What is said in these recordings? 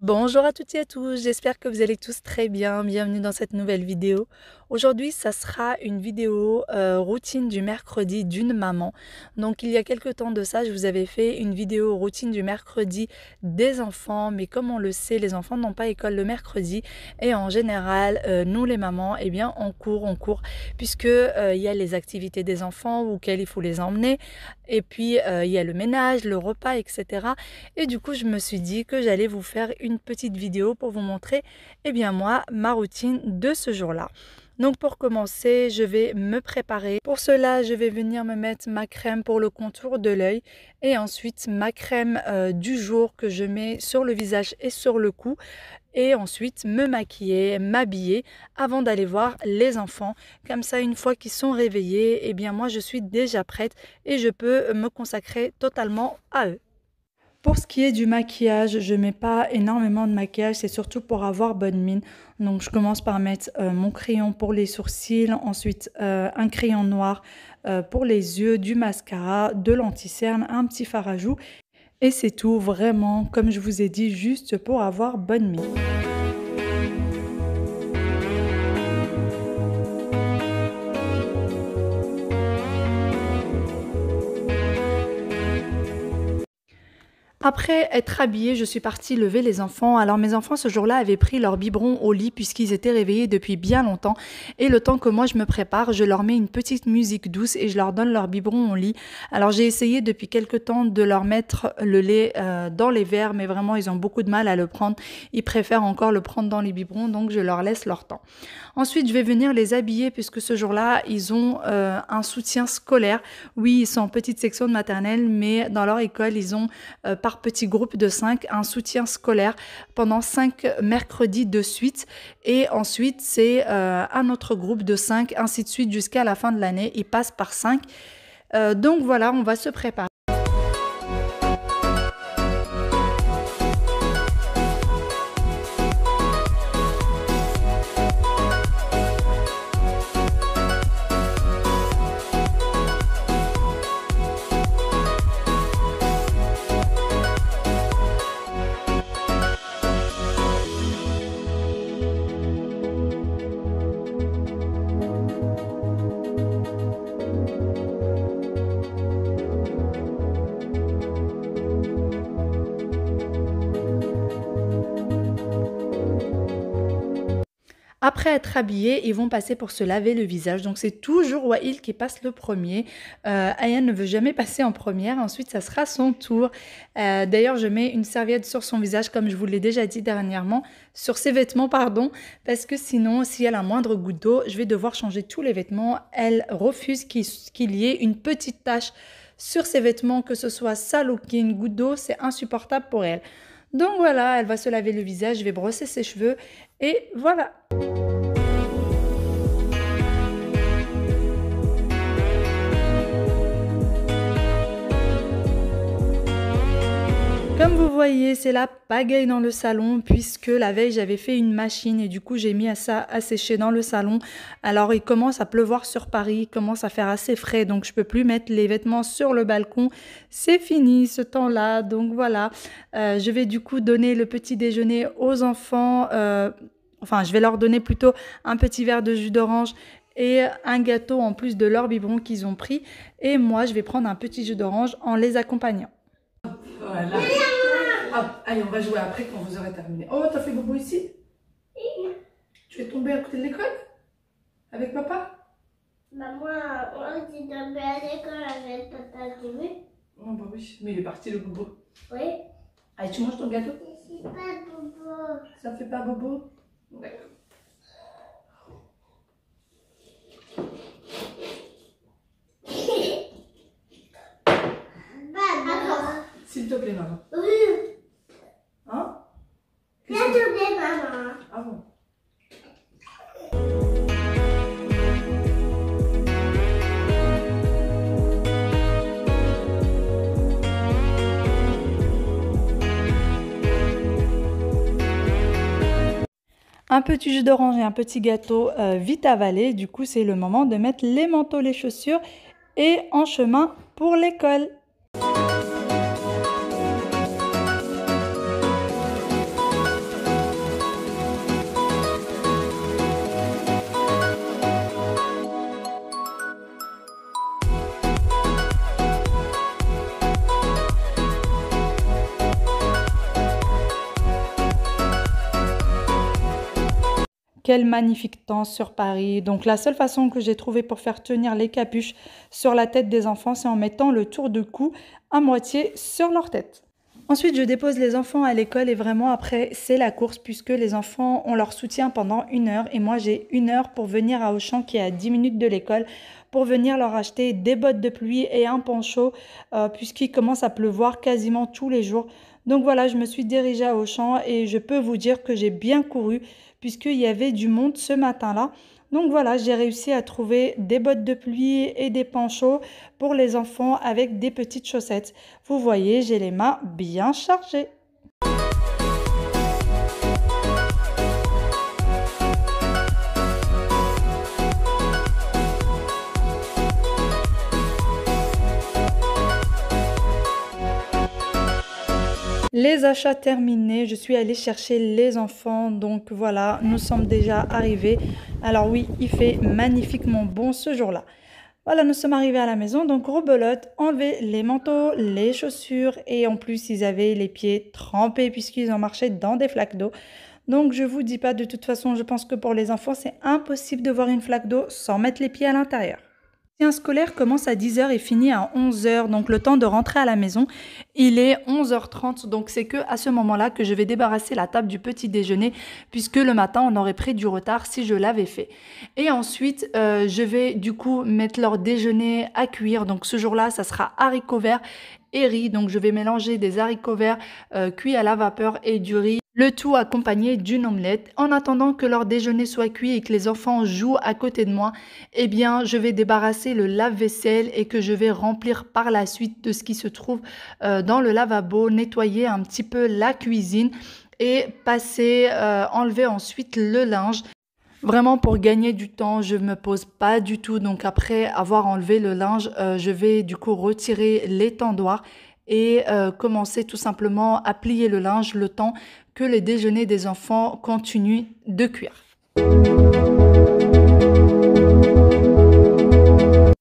Bonjour à toutes et à tous, j'espère que vous allez tous très bien. Bienvenue dans cette nouvelle vidéo. Aujourd'hui, ça sera une vidéo routine du mercredi d'une maman. Donc, il y a quelques temps de ça, je vous avais fait une vidéo routine du mercredi des enfants. Mais comme on le sait, les enfants n'ont pas école le mercredi. Et en général, nous les mamans, eh bien, on court, puisque il y a les activités des enfants auxquelles il faut les emmener. Et puis, il y a le ménage, le repas, etc. Et du coup, je me suis dit que j'allais vous faire une petite vidéo pour vous montrer, eh bien moi, ma routine de ce jour-là. Donc pour commencer, je vais me préparer. Pour cela, je vais venir me mettre ma crème pour le contour de l'œil et ensuite ma crème du jour que je mets sur le visage et sur le cou. Et ensuite me maquiller, m'habiller avant d'aller voir les enfants. Comme ça, une fois qu'ils sont réveillés, eh bien moi, je suis déjà prête et je peux me consacrer totalement à eux. Pour ce qui est du maquillage, je mets pas énormément de maquillage, c'est surtout pour avoir bonne mine. Donc je commence par mettre mon crayon pour les sourcils, ensuite un crayon noir pour les yeux, du mascara, de l'anti-cerne, un petit fard à joues. Et c'est tout, vraiment, comme je vous ai dit, juste pour avoir bonne mine. Après être habillée, je suis partie lever les enfants. Alors mes enfants ce jour-là avaient pris leur biberon au lit puisqu'ils étaient réveillés depuis bien longtemps. Et le temps que moi je me prépare, je leur mets une petite musique douce et je leur donne leur biberon au lit. Alors j'ai essayé depuis quelque temps de leur mettre le lait dans les verres, mais vraiment ils ont beaucoup de mal à le prendre. Ils préfèrent encore le prendre dans les biberons, donc je leur laisse leur temps. Ensuite je vais venir les habiller puisque ce jour-là ils ont un soutien scolaire. Oui, ils sont en petite section de maternelle, mais dans leur école ils ont par petits groupes de 5, un soutien scolaire pendant 5 mercredis de suite. Et ensuite, c'est un autre groupe de 5, ainsi de suite jusqu'à la fin de l'année. Ils passent par 5. Donc voilà, on va se préparer. Après être habillés, ils vont passer pour se laver le visage. Donc c'est toujours Wael qui passe le premier. Aya ne veut jamais passer en première. Ensuite, ça sera son tour. D'ailleurs, je mets une serviette sur son visage, comme je vous l'ai déjà dit dernièrement, sur ses vêtements, pardon, parce que sinon, si elle a un moindre goutte d'eau, je vais devoir changer tous les vêtements. Elle refuse qu'il y ait une petite tache sur ses vêtements, que ce soit sale ou qu'il y ait une goutte d'eau, c'est insupportable pour elle. Donc voilà, elle va se laver le visage, je vais brosser ses cheveux et voilà. Comme vous voyez, c'est la pagaille dans le salon puisque la veille j'avais fait une machine et du coup j'ai mis ça à sécher dans le salon. Alors il commence à pleuvoir sur Paris, il commence à faire assez frais donc je peux plus mettre les vêtements sur le balcon. C'est fini ce temps-là, donc voilà. Je vais du coup donner le petit déjeuner aux enfants. Enfin, je vais leur donner plutôt un petit verre de jus d'orange et un gâteau en plus de leur biberon qu'ils ont pris. Et moi, je vais prendre un petit jus d'orange en les accompagnant. Voilà. Hop, allez, on va jouer après quand vous aurez terminé. Oh, t'as fait bobo ici? Tu es tombé à côté de l'école? Avec papa? Maman, on s'est tombé à l'école avec papa, tu veux? Oh bah oui, mais il est parti le bobo. Oui. Allez, tu manges ton gâteau? C'est pas bobo. Ça fait pas bobo? D'accord. S'il te plaît, maman. Oui. Hein? S'il te plaît, maman. Ah bon? Un petit jus d'orange et un petit gâteau vite avalé. Du coup, c'est le moment de mettre les manteaux, les chaussures et en chemin pour l'école. quel magnifique temps sur Paris. Donc la seule façon que j'ai trouvé pour faire tenir les capuches sur la tête des enfants, c'est en mettant le tour de cou à moitié sur leur tête. Ensuite, je dépose les enfants à l'école et vraiment après, c'est la course puisque les enfants ont leur soutien pendant 1 heure et moi j'ai 1 heure pour venir à Auchan qui est à 10 minutes de l'école pour venir leur acheter des bottes de pluie et un poncho puisqu'il commence à pleuvoir quasiment tous les jours. Donc voilà, je me suis dirigée à Auchan et je peux vous dire que j'ai bien couru puisqu'il y avait du monde ce matin-là. Donc voilà, j'ai réussi à trouver des bottes de pluie et des ponchos pour les enfants avec des petites chaussettes. Vous voyez, j'ai les mains bien chargées. Les achats terminés, je suis allée chercher les enfants, donc voilà, nous sommes déjà arrivés. Alors oui, il fait magnifiquement bon ce jour-là. Voilà, nous sommes arrivés à la maison, donc rebelote, enlever les manteaux, les chaussures et en plus ils avaient les pieds trempés puisqu'ils ont marché dans des flaques d'eau. Donc je vous dis pas, de toute façon, je pense que pour les enfants, c'est impossible de voir une flaque d'eau sans mettre les pieds à l'intérieur. Un scolaire commence à 10 h et finit à 11 h, donc le temps de rentrer à la maison, il est 11 h 30, donc c'est que à ce moment-là que je vais débarrasser la table du petit déjeuner, puisque le matin on aurait pris du retard si je l'avais fait. Et ensuite, je vais du coup mettre leur déjeuner à cuire, donc ce jour-là, ça sera haricots verts et riz, donc je vais mélanger des haricots verts cuits à la vapeur et du riz. Le tout accompagné d'une omelette. En attendant que leur déjeuner soit cuit et que les enfants jouent à côté de moi, eh bien, je vais débarrasser le lave-vaisselle et que je vais remplir par la suite de ce qui se trouve dans le lavabo, nettoyer un petit peu la cuisine et enlever ensuite le linge. Vraiment pour gagner du temps, je ne me pose pas du tout. Donc après avoir enlevé le linge, je vais du coup retirer les tendoirs et commencer tout simplement à plier le linge le temps que les déjeuners des enfants continuent de cuire.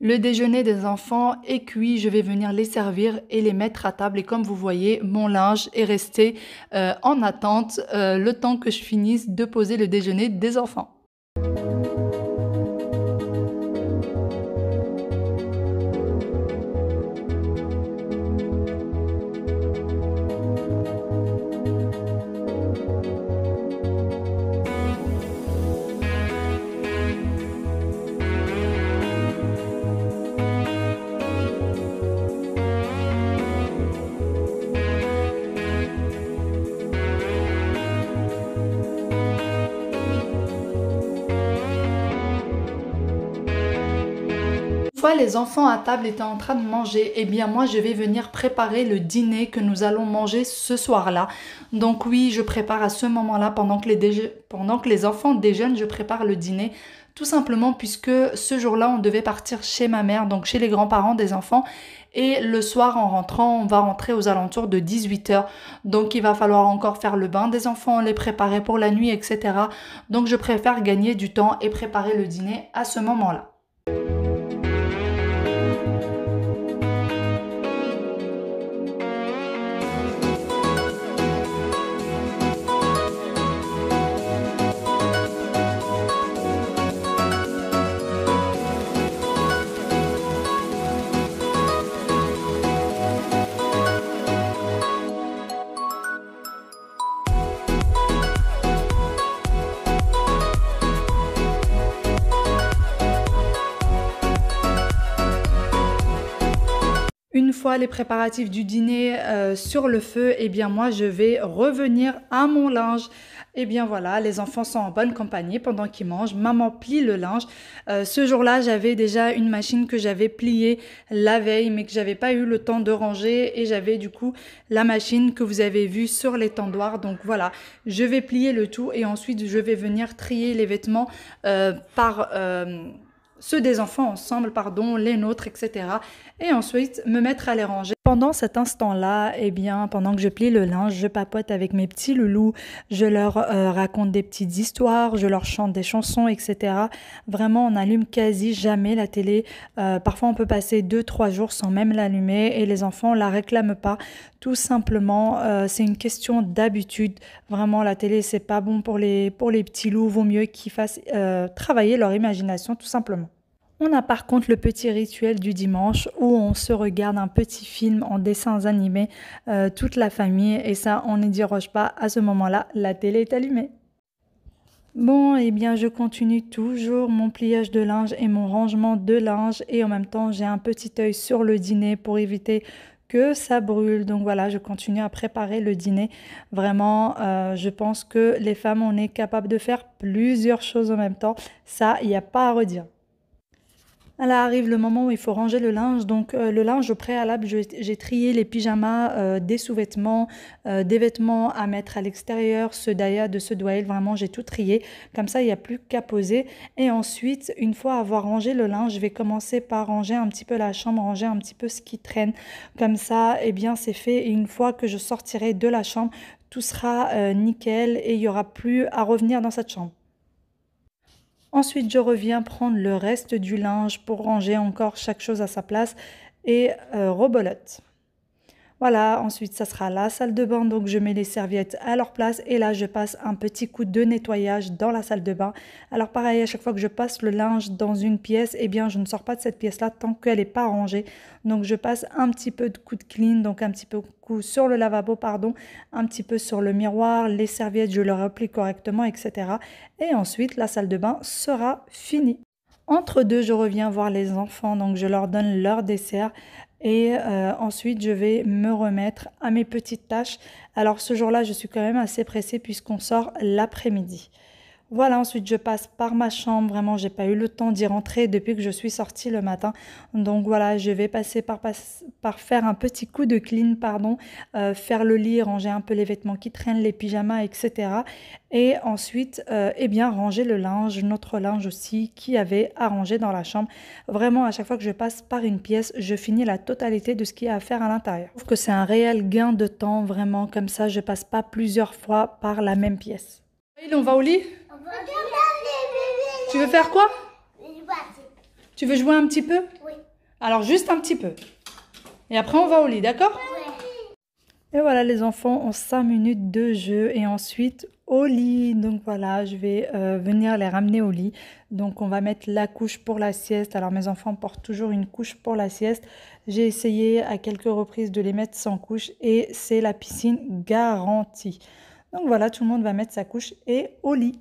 Le déjeuner des enfants est cuit, je vais venir les servir et les mettre à table. Et comme vous voyez, mon linge est resté en attente le temps que je finisse de poser le déjeuner des enfants. Une fois les enfants à table étaient en train de manger, eh bien moi je vais venir préparer le dîner que nous allons manger ce soir-là. Donc oui, je prépare à ce moment-là, pendant que les enfants déjeunent, je prépare le dîner. Tout simplement puisque ce jour-là, on devait partir chez ma mère, donc chez les grands-parents des enfants. Et le soir, en rentrant, on va rentrer aux alentours de 18 h. Donc il va falloir encore faire le bain des enfants, les préparer pour la nuit, etc. Donc je préfère gagner du temps et préparer le dîner à ce moment-là. Une fois les préparatifs du dîner sur le feu, eh bien moi je vais revenir à mon linge. Eh bien voilà, les enfants sont en bonne compagnie pendant qu'ils mangent. Maman plie le linge. Ce jour-là, j'avais déjà une machine que j'avais pliée la veille, mais que j'avais pas eu le temps de ranger. Et j'avais du coup la machine que vous avez vue sur les tendoirs. Donc voilà, je vais plier le tout et ensuite je vais venir trier les vêtements ceux des enfants ensemble, pardon, les nôtres, etc. Et ensuite me mettre à les ranger. Pendant cet instant-là, eh bien, pendant que je plie le linge, je papote avec mes petits loulous, je leur raconte des petites histoires, je leur chante des chansons, etc. Vraiment, on n'allume quasi jamais la télé. Parfois, on peut passer 2-3 jours sans même l'allumer et les enfants ne la réclament pas. Tout simplement, c'est une question d'habitude. Vraiment, la télé, c'est pas bon pour les petits loups. Vaut mieux qu'ils fassent travailler leur imagination, tout simplement. On a par contre le petit rituel du dimanche où on se regarde un petit film en dessins animés, toute la famille, et ça, on n'y déroge pas. À ce moment-là, la télé est allumée. Bon, eh bien, je continue toujours mon pliage de linge et mon rangement de linge et en même temps, j'ai un petit œil sur le dîner pour éviter que ça brûle. Donc voilà, je continue à préparer le dîner. Vraiment, je pense que les femmes, on est capable de faire plusieurs choses en même temps. Ça, il n'y a pas à redire. Là arrive le moment où il faut ranger le linge. Donc le linge au préalable, j'ai trié les pyjamas, des sous-vêtements, des vêtements à mettre à l'extérieur, ceux d'Aya, de ceux d'Wael, vraiment j'ai tout trié. Comme ça, il n'y a plus qu'à poser. Et ensuite, une fois avoir rangé le linge, je vais commencer par ranger un petit peu la chambre, ranger un petit peu ce qui traîne. Comme ça, eh bien c'est fait. Et une fois que je sortirai de la chambre, tout sera nickel et il n'y aura plus à revenir dans cette chambre. Ensuite, je reviens prendre le reste du linge pour ranger encore chaque chose à sa place et rebelote. Voilà, ensuite ça sera la salle de bain, donc je mets les serviettes à leur place et là je passe un petit coup de nettoyage dans la salle de bain. Alors pareil, à chaque fois que je passe le linge dans une pièce, eh bien je ne sors pas de cette pièce-là tant qu'elle n'est pas rangée. Donc je passe un petit peu de coup de clean, donc un petit peu de coup sur le lavabo, pardon, un petit peu sur le miroir, les serviettes je les replie correctement, etc. Et ensuite la salle de bain sera finie. Entre deux, je reviens voir les enfants, donc je leur donne leur dessert et ensuite je vais me remettre à mes petites tâches. Alors ce jour-là, je suis quand même assez pressée puisqu'on sort l'après-midi. Voilà, ensuite je passe par ma chambre, vraiment j'ai pas eu le temps d'y rentrer depuis que je suis sortie le matin. Donc voilà, je vais passer par faire un petit coup de clean, pardon, faire le lit, ranger un peu les vêtements qui traînent, les pyjamas, etc. Et ensuite, eh bien ranger le linge, notre linge aussi, qui avait à ranger dans la chambre. Vraiment, à chaque fois que je passe par une pièce, je finis la totalité de ce qu'il y a à faire à l'intérieur. Je trouve que c'est un réel gain de temps, vraiment, comme ça je passe pas plusieurs fois par la même pièce. On va au lit? Tu veux faire quoi? Tu veux jouer un petit peu? Oui. Alors juste un petit peu. Et après on va au lit, d'accord? Oui. Et voilà, les enfants ont 5 minutes de jeu et ensuite au lit. Donc voilà, je vais venir les ramener au lit. Donc on va mettre la couche pour la sieste. Alors mes enfants portent toujours une couche pour la sieste. J'ai essayé à quelques reprises de les mettre sans couche et c'est la piscine garantie. Donc voilà, tout le monde va mettre sa couche et au lit.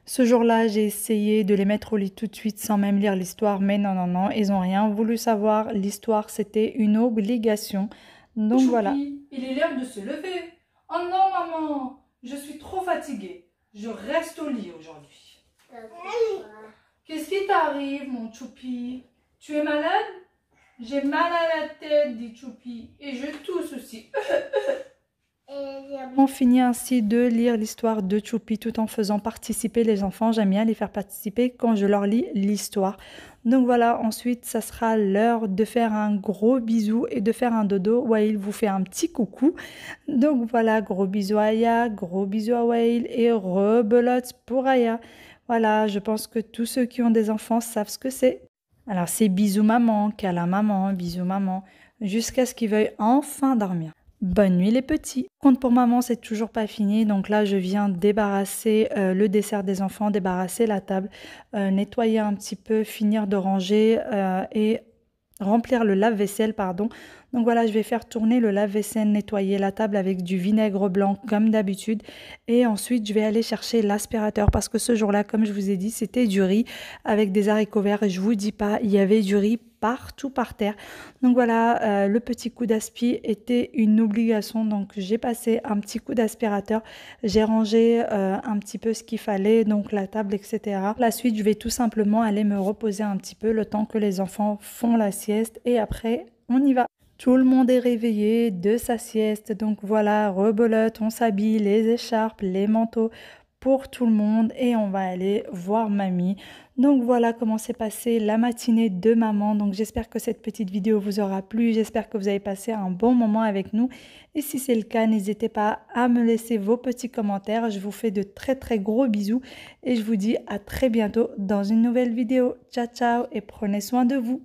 Ce jour-là, j'ai essayé de les mettre au lit tout de suite sans même lire l'histoire, mais non, non, non, ils n'ont rien voulu savoir. L'histoire, c'était une obligation. Donc Choupi, voilà. il est l'heure de se lever. Oh non, maman, je suis trop fatiguée. Je reste au lit aujourd'hui. Qu'est-ce qui t'arrive, mon Choupi? Tu es malade? J'ai mal à la tête, dit Choupi, et je tousse aussi. On finit ainsi de lire l'histoire de Choupi tout en faisant participer les enfants. J'aime bien les faire participer quand je leur lis l'histoire. Donc voilà, ensuite, ça sera l'heure de faire un gros bisou et de faire un dodo. Wael vous fait un petit coucou. Donc voilà, gros bisou à Aya, gros bisou à Wael et rebelote pour Aya. Voilà, je pense que tous ceux qui ont des enfants savent ce que c'est. Alors c'est bisou maman, câlin maman, bisou maman, jusqu'à ce qu'ils veuillent enfin dormir. Bonne nuit les petits. Compte pour maman, c'est toujours pas fini. Donc là, je viens débarrasser le dessert des enfants, débarrasser la table, nettoyer un petit peu, finir de ranger et remplir le lave-vaisselle, pardon. Donc voilà, je vais faire tourner le lave-vaisselle, nettoyer la table avec du vinaigre blanc comme d'habitude. Et ensuite, je vais aller chercher l'aspirateur parce que ce jour-là, comme je vous ai dit, c'était du riz avec des haricots verts. Et je vous dis pas, il y avait du riz partout par terre. Donc voilà, le petit coup d'aspi était une obligation. Donc j'ai passé un petit coup d'aspirateur. J'ai rangé un petit peu ce qu'il fallait, donc la table, etc. La suite, je vais tout simplement aller me reposer un petit peu le temps que les enfants font la sieste. Et après, on y va. Tout le monde est réveillé de sa sieste. Donc voilà, rebelote, on s'habille, les écharpes, les manteaux pour tout le monde et on va aller voir mamie. Donc voilà comment s'est passée la matinée de maman. Donc j'espère que cette petite vidéo vous aura plu. J'espère que vous avez passé un bon moment avec nous. Et si c'est le cas, n'hésitez pas à me laisser vos petits commentaires. Je vous fais de très très gros bisous et je vous dis à très bientôt dans une nouvelle vidéo. Ciao ciao et prenez soin de vous.